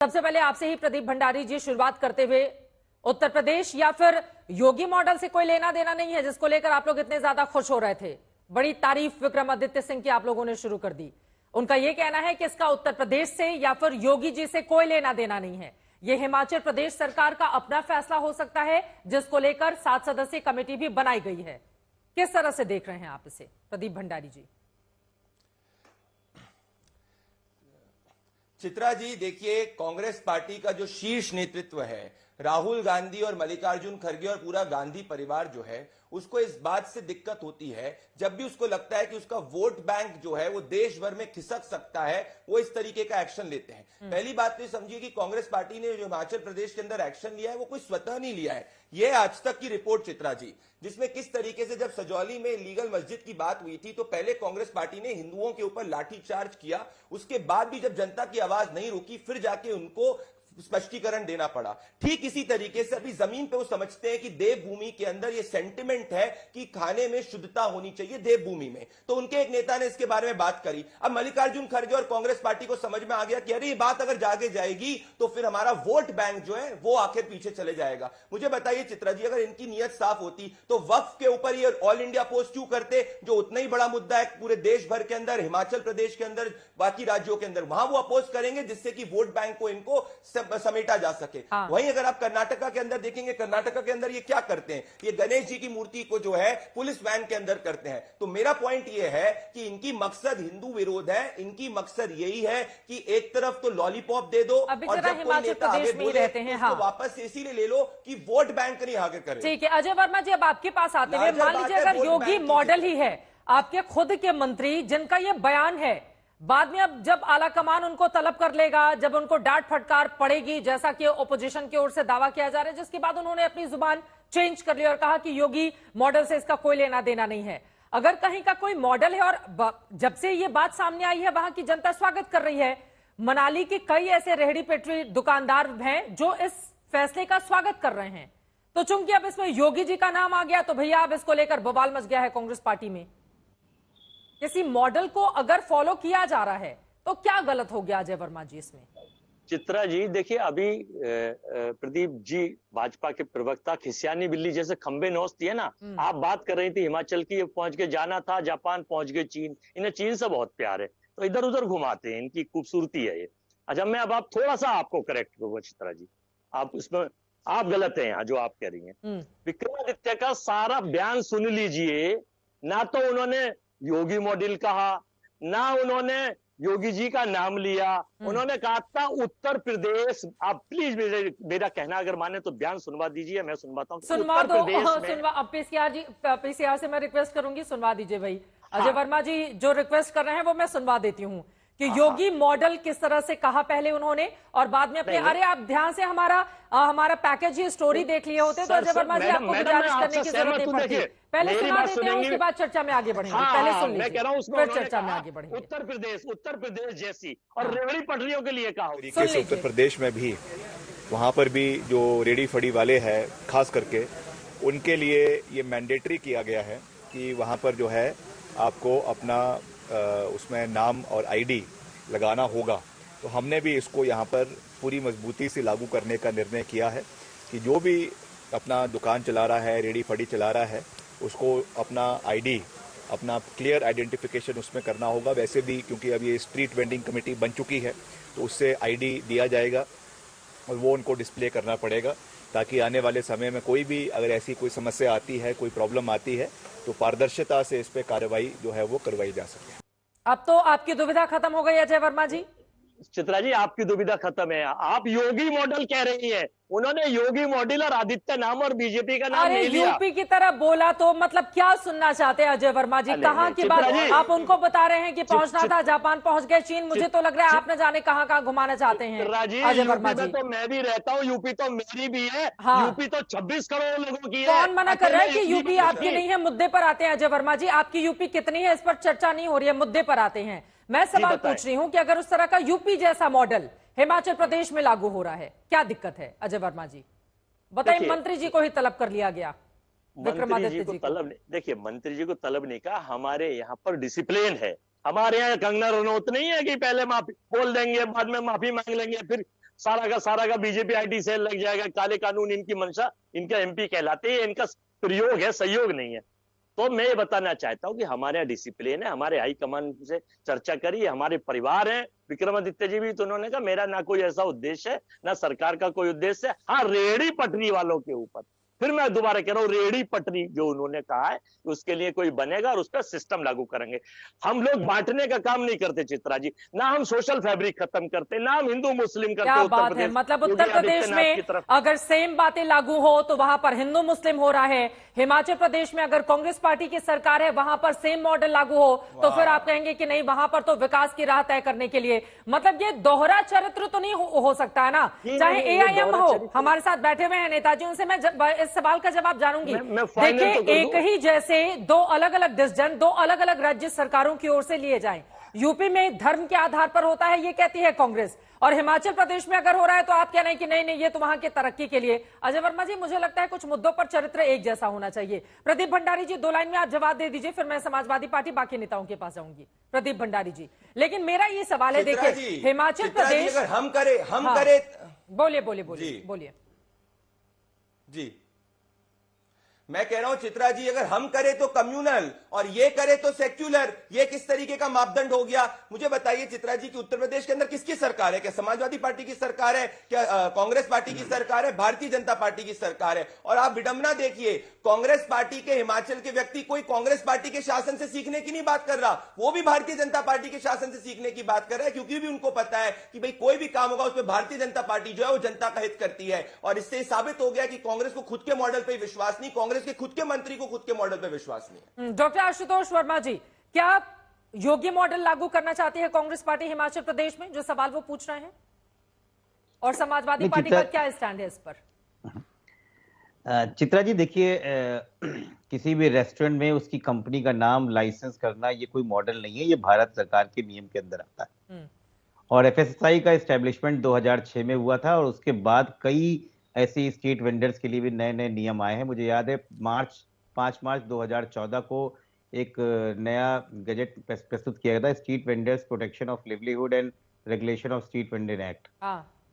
सबसे पहले आपसे ही प्रदीप भंडारी जी शुरुआत करते हुए, उत्तर प्रदेश या फिर योगी मॉडल से कोई लेना देना नहीं है जिसको लेकर आप लोग इतने ज्यादा खुश हो रहे थे। बड़ी तारीफ विक्रमादित्य सिंह की आप लोगों ने शुरू कर दी। उनका यह कहना है कि इसका उत्तर प्रदेश से या फिर योगी जी से कोई लेना देना नहीं है, यह हिमाचल प्रदेश सरकार का अपना फैसला हो सकता है जिसको लेकर 7 सदस्यीय कमेटी भी बनाई गई है। किस तरह से देख रहे हैं आप इसे प्रदीप भंडारी जी? चित्रा जी, देखिए, कांग्रेस पार्टी का जो शीर्ष नेतृत्व है, राहुल गांधी और मल्लिकार्जुन खड़गे और पूरा गांधी परिवार जो है, उसको इस बात से दिक्कत होती है जब भी उसको लगता है कि उसका वोट बैंक जो है वो देश भर में खिसक सकता है, वो इस तरीके का एक्शन लेते हैं। पहली बात तो समझिए कि कांग्रेस पार्टी ने जो हिमाचल प्रदेश के अंदर एक्शन लिया है वो कोई स्वतः नहीं लिया है। ये आज तक की रिपोर्ट चित्रा जी, जिसमें किस तरीके से जब सजौली में लीगल मस्जिद की बात हुई थी तो पहले कांग्रेस पार्टी ने हिंदुओं के ऊपर लाठीचार्ज किया, उसके बाद भी जब जनता की आवाज नहीं रुकी फिर जाके उनको स्पष्टीकरण देना पड़ा। ठीक इसी तरीके से अभी जमीन पे वो समझते हैं कि देवभूमि के अंदर ये सेंटिमेंट है कि खाने में शुद्धता होनी चाहिए देवभूमि में, तो उनके एक नेता ने इसके बारे में बात करी। अब मल्लिकार्जुन खड़गे और कांग्रेस पार्टी को समझ में आ गया कि अरे ये बात अगर जागे जाएगी तो फिर हमारा वोट बैंक जो है वो आखिर पीछे चले जाएगा। मुझे बताइए चित्रा जी, अगर इनकी नीयत साफ होती तो वक्फ के ऊपर ये ऑल इंडिया पोस्ट क्यों करते, जो उतना ही बड़ा मुद्दा है पूरे देश भर के अंदर, हिमाचल प्रदेश के अंदर, बाकी राज्यों के अंदर, वहां वो अपोज करेंगे जिससे कि वोट बैंक को इनको समेटा जा सके। हाँ। वहीं अगर आप कर्नाटका के अंदर देखेंगे, कर्नाटका के अंदर ये क्या करते हैं, ये गणेश जी की मूर्ति को जो है पुलिस वैन के अंदर करते हैं। तो मेरा पॉइंट ये है कि इनकी मकसद हिंदू विरोध है, इनकी मकसद यही है कि एक तरफ तो लॉलीपॉप दे दो और जब कोई नेता आगे बोले तो हाँ। वापस इसीलिए ले लो कि वोट बैंक नहीं आगे करे। ठीक है अजय वर्मा जी, अब आपके पास आते हुए मान लीजिए अगर योगी मॉडल ही है, आपके खुद के मंत्री जिनका ये बयान है, बाद में अब जब आला कमान उनको तलब कर लेगा, जब उनको डांट फटकार पड़ेगी जैसा कि ओपोजिशन की ओर से दावा किया जा रहा है, जिसके बाद उन्होंने अपनी जुबान चेंज कर ली और कहा कि योगी मॉडल से इसका कोई लेना देना नहीं है। अगर कहीं का कोई मॉडल है और जब से ये बात सामने आई है वहां की जनता स्वागत कर रही है, मनाली के कई ऐसे रेहड़ी पेटरी दुकानदार हैं जो इस फैसले का स्वागत कर रहे हैं, तो चूंकि अब इसमें योगी जी का नाम आ गया तो भैया अब इसको लेकर बवाल मच गया है कांग्रेस पार्टी में। किसी मॉडल को अगर फॉलो किया जा रहा है तो क्या गलत हो गया अजय वर्मा जी इसमें? चित्रा जी देखिए, अभी प्रदीप जी भाजपा के प्रवक्ता खिसियानी बिल्ली जैसे खंबे नोचती है ना, आप बात कर रही थी हिमाचल की, पहुंच के जाना था जापान, पहुंच गए चीन, इन्हें चीन से बहुत प्यार है तो इधर उधर घुमाते हैं, इनकी खूबसूरती है ये। अच्छा, मैं अब आप थोड़ा सा आपको करेक्ट करूंगा चित्रा जी, आप इसमें आप गलत हैं यहाँ जो आप कह रही हैं। विक्रमादित्य का सारा बयान सुन लीजिए, ना तो उन्होंने योगी मॉडल कहा, ना उन्होंने योगी जी का नाम लिया, उन्होंने कहा था उत्तर प्रदेश। आप प्लीज मेरा कहना अगर माने तो बयान सुनवा दीजिए, मैं सुनवाता हूँ। सुनवा दो, पीसीआर से मैं रिक्वेस्ट करूंगी, सुनवा दीजिए भाई। अजय वर्मा जी जो रिक्वेस्ट कर रहे हैं वो मैं सुनवा देती हूँ कि योगी मॉडल किस तरह से कहा पहले उन्होंने और बाद में अपने, अरे आप ध्यान से हमारा पैकेज ही स्टोरी देख लिए होते तो अजय वर्मा जी आपको गुजारिश करने की जरूरत नहीं पड़ती। पहले सुना देते हैं, उसके बाद चर्चा में आगे बढ़ेंगे। पहले सुन लीजिए, फिर चर्चा में आगे बढ़ेंगे। उत्तर प्रदेश जैसी और रेहड़ी पटरियों के लिए कहा, उत्तर प्रदेश में भी वहां पर भी जो रेहड़ी फड़ी वाले हैं खास करके उनके लिए ये मैंडेटरी किया गया है कि वहां पर जो है आपको अपना उसमें नाम और आईडी लगाना होगा। तो हमने भी इसको यहाँ पर पूरी मजबूती से लागू करने का निर्णय किया है कि जो भी अपना दुकान चला रहा है, रेहड़ी फड़ी चला रहा है, उसको अपना आईडी, अपना क्लियर आइडेंटिफिकेशन उसमें करना होगा। वैसे भी क्योंकि अब ये स्ट्रीट वेंडिंग कमेटी बन चुकी है तो उससे आईडी दिया जाएगा और वो उनको डिस्प्ले करना पड़ेगा ताकि आने वाले समय में कोई भी अगर ऐसी कोई समस्या आती है, कोई प्रॉब्लम आती है तो पारदर्शिता से इस पे कार्रवाई जो है वो करवाई जा सके। अब तो आपकी दुविधा खत्म हो गई अजय वर्मा जी? चित्रा जी आपकी दुविधा खत्म है। आप योगी मॉडल कह रही हैं, उन्होंने योगी मॉडल और आदित्य नाम और बीजेपी का नाम ले लिया। यूपी की तरह बोला तो मतलब क्या सुनना चाहते हैं अजय वर्मा जी? कहाँ की बात आप उनको बता रहे हैं कि पहुंचना था, जापान पहुंच गए, चीन, मुझे तो लग रहा है आप न जाने कहाँ कहाँ घुमाना चाहते हैं अजय वर्मा जी। तो मैं भी रहता हूँ, यूपी तो मेरी भी है। हाँ। यूपी तो 26 करोड़ लोगों की है। कौन मना कर रहा है कि यूपी आपकी नहीं है? मुद्दे पर आते हैं अजय वर्मा जी, आपकी यूपी कितनी है इस पर चर्चा नहीं हो रही है, मुद्दे पर आते हैं। मैं सवाल पूछ रही हूं कि अगर उस तरह का यूपी जैसा मॉडल हिमाचल प्रदेश में लागू हो रहा है, क्या दिक्कत है अजय वर्मा जी? बताइए। मंत्री जी को ही तलब कर लिया गया, विक्रमादित्य जी को तलब। देखिए, मंत्री जी को तलब नहीं कहा, हमारे यहाँ पर डिसिप्लिन है। हमारे यहाँ कंगना रनौत नहीं है कि पहले माफी बोल देंगे, बाद में माफी मांग लेंगे, फिर सारा का बीजेपी आईटी सेल लग जाएगा, काले कानून इनकी मंशा, इनका एमपी कहलाते हैं, इनका प्रयोग है, सहयोग नहीं है। तो मैं ये बताना चाहता हूं कि हमारे यहाँ डिसिप्लिन है, हमारे हाईकमान से चर्चा करिए, हमारे परिवार है। विक्रमादित्य जी भी तो उन्होंने कहा मेरा ना कोई ऐसा उद्देश्य है, ना सरकार का कोई उद्देश्य है। हाँ, रेहड़ी पटरी वालों के ऊपर, फिर मैं दोबारा कह रहा हूं, रेहड़ी पटरी जो उन्होंने कहा है उसके लिए कोई बनेगा और उस पर सिस्टम लागू करेंगे। हम लोग बांटने का काम नहीं करते चित्रा जी, ना हम सोशल फैब्रिक खत्म करते, ना हम हिंदू मुस्लिम करते। क्या बात है, मतलब उत्तर प्रदेश में अगर सेम बातें लागू हो तो वहां पर हिंदू मुस्लिम हो रहा है, हिमाचल प्रदेश में अगर कांग्रेस पार्टी की सरकार है वहां पर सेम मॉडल लागू हो तो फिर आप कहेंगे कि नहीं वहां पर तो विकास की राह तय करने के लिए, मतलब ये दोहरा चरित्र तो नहीं हो सकता है ना। चाहे एआईएम हो, हमारे साथ बैठे हुए हैं नेताजी, उनसे मैं इस सवाल का जवाब जानूंगी। देखिए, एक ही जैसे दो अलग अलग डिसीजन दो अलग अलग राज्य सरकारों की ओर से लिए जाएं, यूपी में धर्म के आधार पर होता है ये कहती है कांग्रेस, और हिमाचल प्रदेश में अगर हो रहा है तो आप कह रहे हैं कि नहीं नहीं ये तो वहां की तरक्की के लिए। अजय वर्मा जी, मुझे लगता है कुछ मुद्दों पर चरित्र एक जैसा होना चाहिए। प्रदीप भंडारी जी, 2 लाइन में आप जवाब दे दीजिए, फिर मैं समाजवादी पार्टी बाकी नेताओं के पास जाऊंगी। प्रदीप भंडारी जी, लेकिन मेरा ये सवाल है, देखिए हिमाचल प्रदेश, अगर हम करें बोलिए बोलिए बोलिए बोलिए जी, मैं कह रहा हूं चित्रा जी, अगर हम करें तो कम्युनल और ये करे तो सेक्युलर, ये किस तरीके का मापदंड हो गया? मुझे बताइए चित्रा जी कि उत्तर प्रदेश के अंदर किसकी सरकार है? क्या समाजवादी पार्टी की सरकार है? क्या कांग्रेस पार्टी की सरकार है? भारतीय जनता पार्टी की सरकार है? और आप विडंबना देखिए, कांग्रेस पार्टी के हिमाचल के व्यक्ति कोई कांग्रेस पार्टी के शासन से सीखने की नहीं बात कर रहा, वो भी भारतीय जनता पार्टी के शासन से सीखने की बात कर रहा है, क्योंकि भी उनको पता है कि भाई कोई भी काम होगा उसमें भारतीय जनता पार्टी जो है वो जनता का हित करती है। और इससे साबित हो गया कि कांग्रेस को खुद के मॉडल पर विश्वास नहीं, कांग्रेस के खुद के मंत्री को खुद के मॉडल पर विश्वास नहीं। डॉक्टर आशुतोष वर्मा जी, क्या योगी मॉडल लागू करना चाहती है कांग्रेस पार्टी हिमाचल प्रदेश में, जो सवाल वो पूछ रहे हैं, और समाजवादी पार्टी का क्या स्टैंड है इस पर? चित्रा जी, देखिए, किसी भी रेस्टोरेंट में उसकी कंपनी का नाम लाइसेंस करना ये कोई मॉडल नहीं है, ये भारत सरकार के नियम के अंदर आता है। और एफएसएसआई का एस्टेब्लिशमेंट 2006 में हुआ था, और उसके बाद कई ऐसे स्ट्रीट वेंडर्स के लिए भी नए नए नियम आए हैं। मुझे याद है 5 मार्च 2014 को एक नया गजट प्रस्तुत किया गया था, street vendors protection of livelihood and regulation of street vendor act.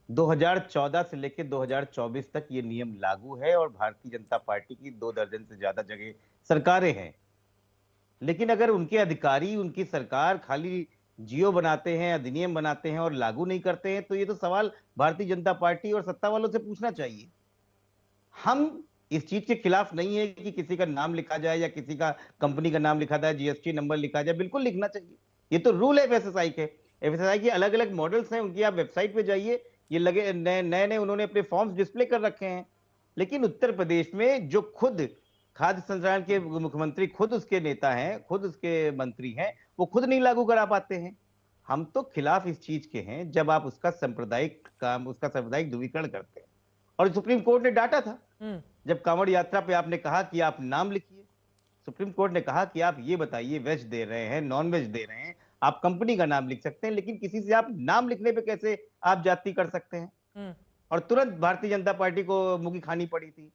2014 से लेकर 2024 तक ये नियम लागू है, और भारतीय जनता पार्टी की 2 दर्जन से ज्यादा जगह सरकारें हैं। लेकिन अगर उनके अधिकारी, उनकी सरकार खाली जियो बनाते हैं, अधिनियम बनाते हैं और लागू नहीं करते हैं, तो ये तो सवाल भारतीय जनता पार्टी और सत्ता वालों से पूछना चाहिए। हम इस चीज के खिलाफ नहीं है कि किसी का नाम लिखा जाए या किसी का कंपनी का नाम लिखा जाए, जीएसटी नंबर लिखा जाए, बिल्कुल लिखना चाहिए, ये तो रूल है एफएसएसआई के। एफएसएसआई के अलग अलग मॉडल्स हैं, उनकी आप वेबसाइट पे जाइए, ये लगे नए उन्होंने अपने फॉर्म्स डिस्प्ले कर रखे हैं। लेकिन उत्तर प्रदेश में जो खुद खाद्य संस्थान के मुख्यमंत्री, खुद उसके नेता हैं, खुद उसके मंत्री हैं, वो खुद नहीं लागू करा पाते हैं। हम तो खिलाफ इस चीज के हैं जब आप उसका सांप्रदायिक ध्रुवीकरण करते हैं। और सुप्रीम कोर्ट ने डांटा था जब कांवड़ यात्रा पे आपने कहा कि आप नाम लिखिए। सुप्रीम कोर्ट ने कहा कि आप ये बताइए, वेज दे रहे हैं, नॉन वेज दे रहे हैं, आप कंपनी का नाम लिख सकते हैं, लेकिन किसी से आप नाम लिखने पे कैसे आप जाति कर सकते हैं? और तुरंत भारतीय जनता पार्टी को मुंह की खानी पड़ी थी।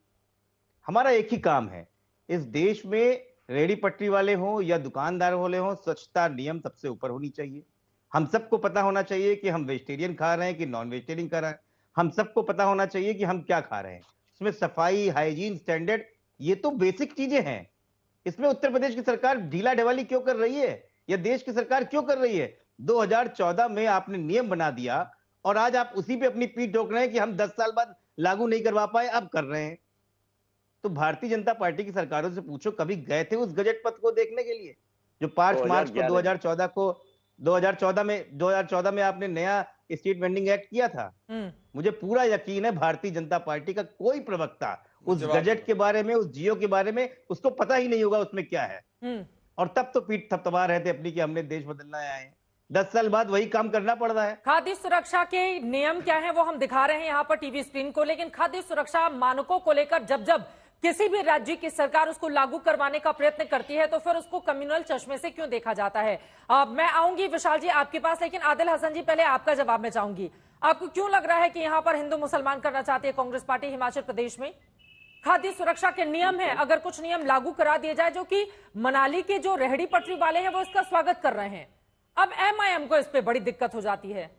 हमारा एक ही काम है, इस देश में रेहड़ी पटरी वाले हों या दुकानदार वाले हों, स्वच्छता नियम सबसे ऊपर होनी चाहिए। हम सबको पता होना चाहिए कि हम वेजिटेरियन खा रहे हैं कि नॉन वेजिटेरियन खा रहे हैं। हम सबको पता होना चाहिए कि हम क्या खा रहे हैं। इसमें सफाई, हाइजीन स्टैंडर्ड, ये तो बेसिक चीजें हैं। इसमें उत्तर प्रदेश की सरकार ढीला ढवाली क्यों कर रही है, या देश की सरकार क्यों कर रही है? 2014 में आपने नियम बना दिया और आज आप उसी पे अपनी पीठ ठोक रहे हैं कि हम 10 साल बाद लागू नहीं करवा पाए, अब कर रहे हैं। तो भारतीय जनता पार्टी की सरकारों से पूछो, कभी गए थे उस गजट पत्र को देखने के लिए जो 5 मार्च को 2014 में आपने नया स्ट्रीट वेंडिंग एक्ट किया था? मुझे पूरा यकीन है भारतीय जनता पार्टी का कोई प्रवक्ता उस गजट के बारे में, उस जियो के बारे में उसको पता ही नहीं होगा उसमें क्या है। और तब तो पीठ थपथपा रहे थे अपनी कि हमने देश बदलना आए हैं। 10 साल बाद वही काम करना पड़ रहा है। खाद्य सुरक्षा के नियम क्या है वो हम दिखा रहे हैं यहाँ पर टीवी स्क्रीन को, लेकिन खाद्य सुरक्षा मानकों को लेकर जब किसी भी राज्य की सरकार उसको लागू करवाने का प्रयत्न करती है तो फिर उसको कम्युनल चश्मे से क्यों देखा जाता है? मैं आऊंगी विशाल जी आपके पास, लेकिन आदिल हसन जी पहले आपका जवाब मैं चाहूंगी। आपको क्यों लग रहा है कि यहाँ पर हिंदू मुसलमान करना चाहती है कांग्रेस पार्टी हिमाचल प्रदेश में? खाद्य सुरक्षा के नियम है, अगर कुछ नियम लागू करा दिए जाए, जो कि मनाली के जो रेहड़ी पटरी वाले हैं वो इसका स्वागत कर रहे हैं, अब एमआईएम को इस पे बड़ी दिक्कत हो जाती है।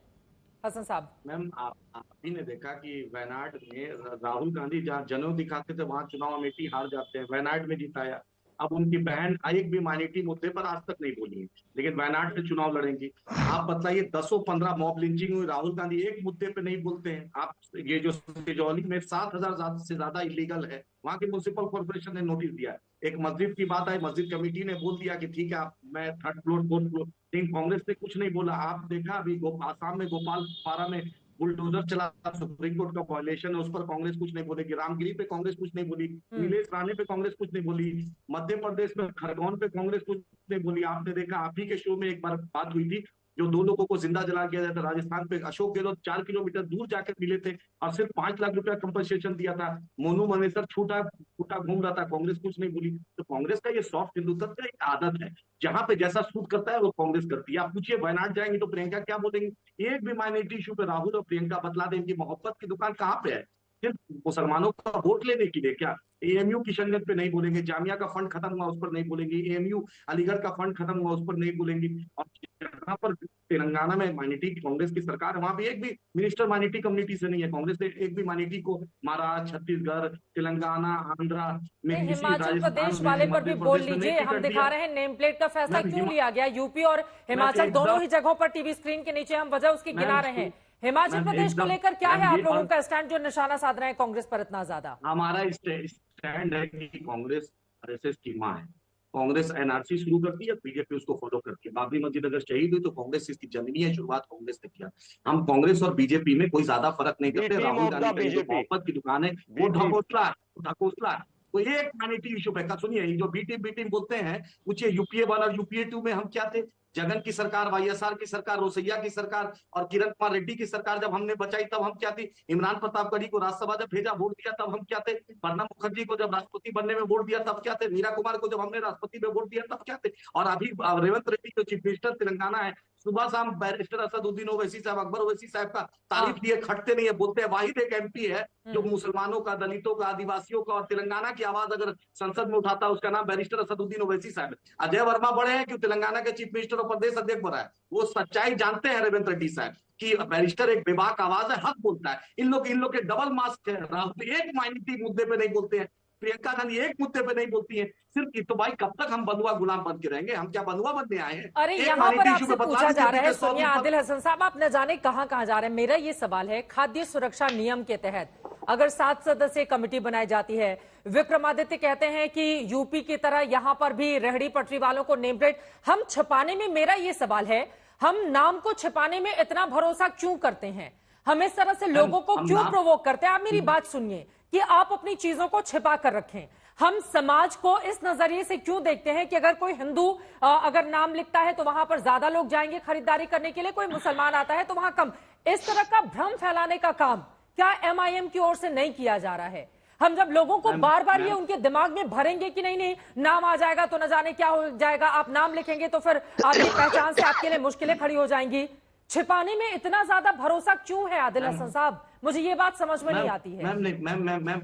हसन साहब। मैम आप ही ने देखा कि वायनाड में राहुल गांधी जहाँ जनों दिखाते थे वहां चुनाव अमेठी हार जाते हैं, वायनाड में जिताया। अब उनकी बहन एक भी माइनॉरिटी मुद्दे पर आज तक नहीं बोली है, लेकिन वायनाड से चुनाव लड़ेंगी। आप बताइए 10-15 मॉब लिंचिंग हुई, राहुल गांधी एक मुद्दे पे नहीं बोलते हैं। आप ये जो सिजौली में 7,000 से ज्यादा इलीगल है, वहां की म्युनिसिपल कॉर्पोरेशन ने नोटिस दिया। एक मस्जिद की बात आई, मस्जिद कमेटी ने बोल दिया कि ठीक है आप, मैं 3rd फ्लोर 4th फ्लोर, लेकिन कांग्रेस ने कुछ नहीं बोला। आप देखा अभी आसाम में गोपालपारा में बुलडोजर चला, सुप्रीम कोर्ट का वायलेशन है, उस पर कांग्रेस कुछ नहीं बोलेगी। रामगिरी पे कांग्रेस कुछ नहीं बोली, नीलेश राणे पे कांग्रेस कुछ नहीं बोली, मध्य प्रदेश में खरगोन पे कांग्रेस कुछ नहीं बोली। आपने देखा आप ही के शो में एक बार बात हुई थी, जो 2 लोगों को जिंदा जला दिया जाता राजस्थान पे, अशोक गहलोत 4 किलोमीटर दूर जाकर मिले थे और सिर्फ 5 लाख रुपया कंपनसेशन दिया था। मोनू मनेसर छूटा घूम रहा था, कांग्रेस कुछ नहीं बोली। तो कांग्रेस का ये सॉफ्ट हिंदुत्व का एक आदत है, जहां पे जैसा सूट करता है वो कांग्रेस करती है। आप पूछिए वायनाड जाएंगे तो प्रियंका क्या बोलेंगे? एक भी माइनॉरिटी इशू पे राहुल और प्रियंका बतला दें इनकी मोहब्बत की दुकान कहाँ पे है? सिर्फ मुसलमानों का वोट लेने के लिए क्या? एएमयू किशनगंज पे नहीं बोलेंगे, जामिया का फंड खत्म हुआ उस पर नहीं बोलेंगे, एएमयू अलीगढ़ का फंड खत्म हुआ उस पर नहीं बोलेंगे। और जहां पर तेलंगाना में माइनॉरिटी कांग्रेस की सरकार है, वहां भी एक भी मिनिस्टर माइनॉरिटी कम्युनिटी से नहीं है। कांग्रेस ने एक भी माइनॉरिटी को महाराष्ट्र, छत्तीसगढ़, तेलंगाना, आंध्रा में, हिमाचल प्रदेश वाले पर भी बोल लीजिए। हम दिखा रहे हैं नेम प्लेट का फैसला क्यों लिया गया। यूपी और हिमाचल दोनों ही जगहों पर टीवी स्क्रीन के नीचे हम वजह उसकी गिना रहे हैं। हिमाचल प्रदेश को लेकर क्या है आप लोगों का स्टैंड, जो निशाना साध रहे हैं कांग्रेस पर इतना ज्यादा? हमारा स्टैंड है कि कांग्रेस आरएसएस की मां है। कांग्रेस एनआरसी शुरू करती है, बीजेपी उसको फॉलो करती है। बाबरी मस्जिद अगर शहीद हुई तो कांग्रेस इसकी जननी है, शुरुआत कांग्रेस ने किया। हम कांग्रेस और बीजेपी में कोई ज्यादा फर्क नहीं करते। राहुल गांधी की मोहब्बत की दुकान है, वो ढकोसला है। तो एक माइनॉरिटी इशू पे सुनिए, जो बी टीम बोलते हैं, पूछिए यूपीए 1 और यूपीए 2 में हम क्या थे? जगन की सरकार, वाईएसआर की सरकार, रोसैया की सरकार और किरण कुमार रेड्डी की सरकार जब हमने बचाई तब हम क्या थी? इमरान प्रतापगढ़ी को राज्यसभा जब भेजा वोट दिया तब हम क्या थे? प्रणब मुखर्जी को जब राष्ट्रपति बनने में वोट दिया तब क्या थे? मीरा कुमार को जब हमने राष्ट्रपति में वोट दिया तब क्या थे? और अभी रेवंत रेड्डी जो चीफ मिनिस्टर तेलंगाना है, सुबह शाम बैरिस्टर असदुद्दीन ओवैसी साहब, अकबर ओवैसी साहब का तारीफ लिए खटते नहीं है, बोलते हैं। वाहिद एक एमपी है जो मुसलमानों का, दलितों का, आदिवासियों का और तेलंगाना की आवाज अगर संसद में उठाता है, उसका नाम बैरिस्टर असदुद्दीन ओवैसी साहब है। अजय वर्मा बड़े हैं कि तेलंगाना के चीफ मिनिस्टर और प्रदेश अध्यक्ष बना है। वो सच्चाई जानते हैं रेवंत रेड्डी साहब कि बैरिस्टर एक बेबाक आवाज है, हक बोलता है। इन लोग के डबल मास्क है। राहुल एक माइनॉरिटी मुद्दे पे नहीं बोलते हैं, प्रियंका गांधी एक मुद्दे पे नहीं बोलती है सिर्फ। तो भाई कब तक हम बंधुआ गुलाम बन के रहेंगे? हम क्या बंधुआ बनने आए हैं? अरे यहाँ पर आपसे पूछा जा रहा है, सुनिए आदिल हसन साहब, आप न जाने कहां जा रहे हैं। मेरा ये सवाल है, खाद्य सुरक्षा नियम के तहत अगर 7 सदस्यीय कमेटी बनाई जाती है, विक्रमादित्य कहते हैं कि यूपी की तरह यहां पर भी रेहड़ी पटरी वालों को नेम प्लेट हम छिपाने में, मेरा ये सवाल है, हम नाम को छिपाने में इतना भरोसा क्यों करते हैं? हम इस तरह से लोगों को क्यों प्रोवोक करते हैं? आप मेरी बात सुनिए कि आप अपनी चीजों को छिपा कर रखें। हम समाज को इस नजरिए से क्यों देखते हैं कि अगर कोई हिंदू अगर नाम लिखता है तो वहां पर ज्यादा लोग जाएंगे खरीदारी करने के लिए, कोई मुसलमान आता है तो वहां कम। इस तरह का भ्रम फैलाने का काम क्या एमआईएम की ओर से नहीं किया जा रहा है? हम जब लोगों को बार बार ये उनके दिमाग में भरेंगे कि नहीं नाम आ जाएगा तो न जाने क्या हो जाएगा, आप नाम लिखेंगे तो फिर आपकी पहचान से आपके लिए मुश्किलें खड़ी हो जाएंगी। छिपाने में इतना ज्यादा भरोसा क्यों है आदिल हसन साहब? मुझे ये बात समझ में नहीं आती है। मैम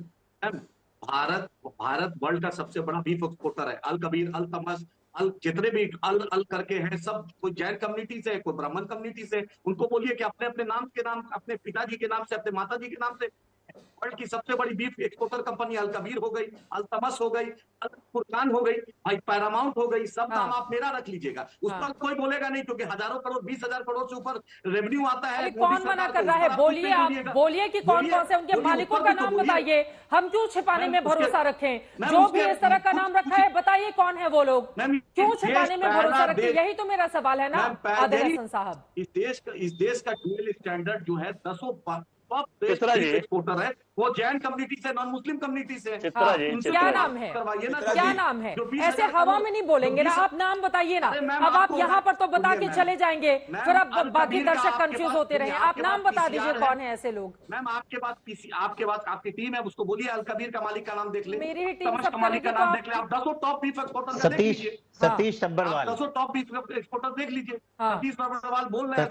भारत वर्ल्ड का सबसे बड़ा बीफ एक्सपोर्टर है। अल कबीर, अल तमस, जितने भी अल करके हैं, सब कोई जैन कम्युनिटी से, कोई ब्राह्मण कम्युनिटी से। उनको बोलिए कि अपने अपने नाम के नाम, अपने पिताजी के नाम से, अपने माताजी के नाम से वर्ल्ड की सबसे बड़ी बीफ एक्सपोर्टर कंपनी अल कबीर हो गई, अल तमस हो गई, अल फुरकान हो गई, भाई पैरामाउंट हो गई, सब नाम आप मेरा रख लीजिएगा। उस पर कोई बोलेगा नहीं, क्योंकि हजारों करोड़, 20,000 करोड़ से ऊपर रेवेन्यू आता है। कौन मना कर रहा है? बोलिए, आप बोलिए कि कौन कौन से उनके मालिकों का नाम बताइए। हम क्यों छिपाने में भरोसा रखें? जो भी इस तरह का नाम रखा है बताइए कौन है वो लोग, क्यों छिपाने में भरोसा रखें? यही तो मेरा सवाल है ना आदिल हसन साहब। इस देश का डुअल स्टैंडर्ड जो है, 10 एक्सपोर्टर है, वो जैन कम्युनिटी से, नॉन मुस्लिम कम्युनिटी से। क्या नाम है? क्या नाम है? ऐसे हवा में नहीं बोलेंगे ना, आप नाम बताइए ना। अब आप यहाँ पर तो बता के चले जाएंगे, फिर अब बाकी दर्शक कंफ्यूज होते रहे। आप नाम बता दीजिए कौन है ऐसे लोग। मैम आपके पास आपकी टीम है, उसको बोलिए अल कबीर का मालिक का नाम देख ले, मेरी ही टीम का मालिक का नाम देख ले। आप 10 top beef exporter Satish Agrawal, 10 top beef exporter देख लीजिए। सतीश अग्रवाल बोल रहे हैं,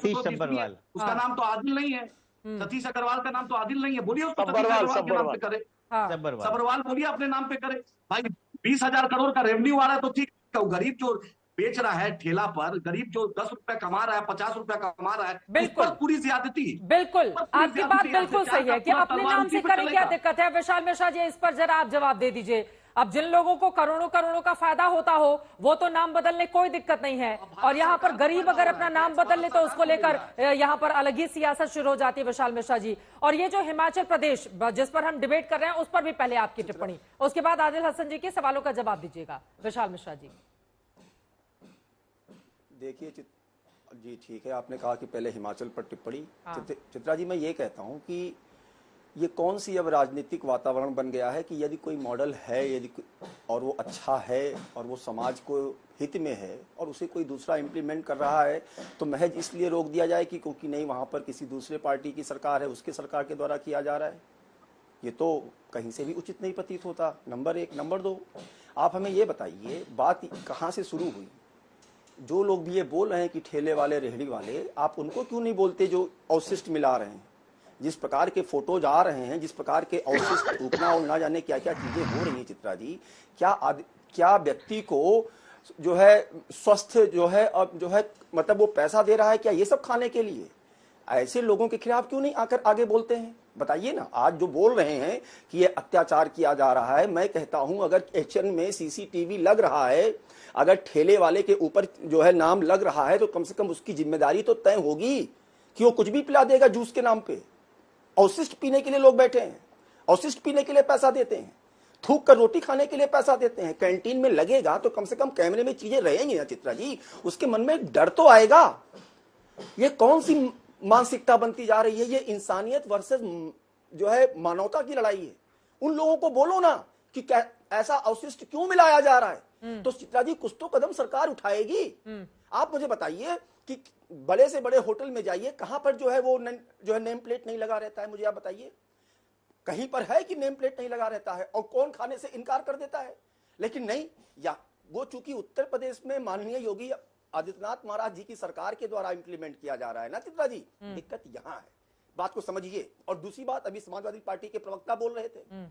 उसका नाम तो आदिल नहीं है। सतीश अग्रवाल का नाम तो आदिल नहीं है, बोलिए उसको सतीश अग्रवाल के नाम पे करे। सब्बरवाल बोलिए अपने नाम पे करे। भाई 20,000 करोड़ का रेवेन्यू आ रहा है तो ठीक है, गरीब जो बेच रहा है ठेला पर, गरीब जो 10 रुपए कमा रहा है, 50 रुपए कमा रहा है, उस बिल्कुल। पर पूरी ज्यादती। बिल्कुल, पर पूरी आपकी बात ज्यादती है। बिल्कुल सरकार सही है का कि पूरा अपने तलवार नाम उसी से पे करें, क्या चलेगा। दिक्कत है? विशाल मिश्रा जी, इस पर जरा आप जवाब दे दीजिए। अब जिन लोगों को करोड़ों करोड़ों का फायदा होता हो वो तो नाम बदलने कोई दिक्कत नहीं है, और यहाँ पर गरीब अगर अपना नाम बदल ले तो उसको लेकर यहाँ पर अलग ही सियासत शुरू हो जाती है। विशाल मिश्रा जी, और ये जो हिमाचल प्रदेश जिस पर हम डिबेट कर रहे हैं उस पर भी पहले आपकी टिप्पणी, उसके बाद आदिल हसन जी के सवालों का जवाब दीजिएगा। विशाल मिश्रा जी। देखिए जी, ठीक है, आपने कहा कि पहले हिमाचल पर टिप्पणी। हाँ। चित्रा जी, मैं ये कहता हूं कि ये कौन सी अब राजनीतिक वातावरण बन गया है कि यदि कोई मॉडल है, यदि और वो अच्छा है और वो समाज को हित में है और उसे कोई दूसरा इम्प्लीमेंट कर रहा है तो महज इसलिए रोक दिया जाए कि क्योंकि नहीं वहां पर किसी दूसरे पार्टी की सरकार है, उसके सरकार के द्वारा किया जा रहा है। ये तो कहीं से भी उचित नहीं प्रतीत होता, नंबर एक। नंबर दो, आप हमें ये बताइए बात कहाँ से शुरू हुई? जो लोग भी ये बोल रहे हैं कि ठेले वाले, रेहड़ी वाले, आप उनको क्यों नहीं बोलते जो अवशिष्ट मिला रहे हैं? जिस प्रकार के फोटोज आ रहे हैं, जिस प्रकार के अवशिष्ट थूकना और ना जाने क्या क्या चीजें हो रही हैं चित्रा जी, क्या व्यक्ति को जो है स्वस्थ जो है और जो है मतलब वो पैसा दे रहा है क्या ये सब खाने के लिए? ऐसे लोगों के खिलाफ क्यों नहीं आकर आगे बोलते हैं? बताइए ना। आज जो बोल रहे हैं कि ये अत्याचार किया जा रहा है, मैं कहता हूं अगर किचन में सीसीटीवी लग रहा है, अगर ठेले वाले के ऊपर जो है नाम लग रहा है तो कम से कम उसकी जिम्मेदारी तो तय होगी कि वो कुछ भी पिला देगा जूस के नाम पे। अवशिष्ट पीने के लिए लोग बैठे हैं, अवशिष्ट पीने के लिए पैसा देते हैं, थूक कर रोटी खाने के लिए पैसा देते हैं। कैंटीन में लगेगा तो कम से कम कैमरे में चीजें रहेंगी ना चित्रा जी, उसके मन में एक डर तो आएगा। ये कौन सी मानसिकता बनती जा रही है? ये इंसानियत वर्सेस जो है मानवता की लड़ाई है। उन लोगों को बोलो ना कि ऐसा अवशिष्ट क्यों मिलाया जा रहा है, तो चित्रा जी कुछ तो कदम सरकार उठाएगी। आप मुझे बताइए कि बड़े से बड़े होटल में जाइए, कहां पर जो है वो जो है नेम प्लेट नहीं लगा रहता है? मुझे आप बताइए, कहीं पर है कि नेम प्लेट नहीं लगा रहता है? और कौन खाने से इनकार कर देता है? लेकिन नहीं, या वो चूंकि उत्तर प्रदेश में माननीय योगी आदित्यनाथ महाराज जी की सरकार के द्वारा इंप्लीमेंट किया जा रहा है ना चित्रा जी, दिक्कत यहां है। बात को समझिए। और दूसरी बात, अभी समाजवादी पार्टी के प्रवक्ता बोल रहे थे,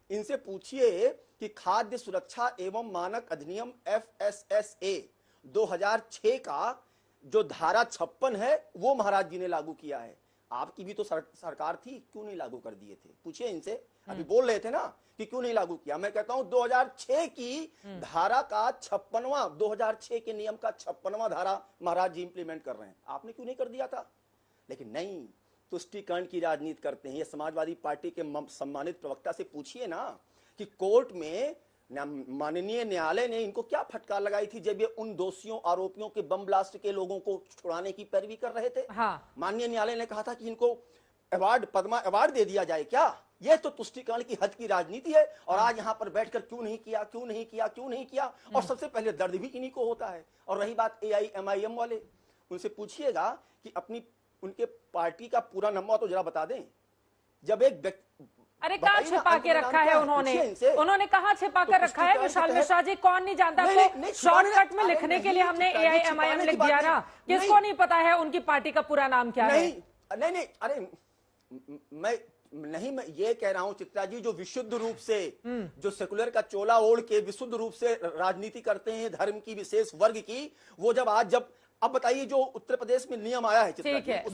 इनसे पूछिए कि खाद्य सुरक्षा एवं मानक अधिनियम FSSA 2006 का जो धारा 56 है वो महाराज जी ने लागू किया है। आपकी भी तो सरकार थी, क्यों नहीं लागू कर दिए थे? पूछिए इनसे। अभी बोल रहे थे ना कि क्यों नहीं लागू किया। मैं कहता हूं 2006 की धारा का 56वां, 2006 के नियम का 56वां धारा महाराज जी इंप्लीमेंट कर रहे हैं, आपने क्यों नहीं कर दिया था? लेकिन नहीं, तुष्टीकरण की राजनीति करते हैं। ये समाजवादी पार्टी के सम्मानित प्रवक्ता से पूछिए ना कि कोर्ट में माननीय न्यायालय ने इनको क्या फटकार लगाई थी जब ये उन दोषियों, आरोपियों के बम ब्लास्ट के लोगों को छुड़ाने की पैरवी कर रहे थे। हाँ। माननीय न्यायालय ने कहा था कि इनको अवार्ड, पद्मा अवार्ड दे दिया जाए। क्या यह तो तुष्टीकरण की हद की राजनीति है? और आज यहाँ पर बैठकर क्यों नहीं किया, क्यों नहीं किया, क्यों नहीं किया? और सबसे पहले दर्द भी इन्हीं को होता है। और रही बात AIMIM वाले, उनसे पूछिएगा कि अपनी उनके पार्टी का पूरा नंबर तो जरा बता दें। जब एक अरे कहाँ छिपा के रखा है उन्होंने कहाँ छिपा कर रखा है? विशाल मिश्रा जी, कौन नहीं जानता? तो शॉर्टकट में लिखने के लिए हमने AIMIM लिख दिया ना, किसको नहीं पता है उनकी पार्टी का पूरा नाम क्या है? नहीं, अरे मैं ये कह रहा हूं चित्रा जी, जो विशुद्ध रूप से जो सेकुलर का चोला ओढ़ के विशुद्ध रूप से राजनीति करते हैं धर्म की, विशेष वर्ग की, वो जब अब बताइए जो उत्तर प्रदेश में नियम आया है चित्रा जी,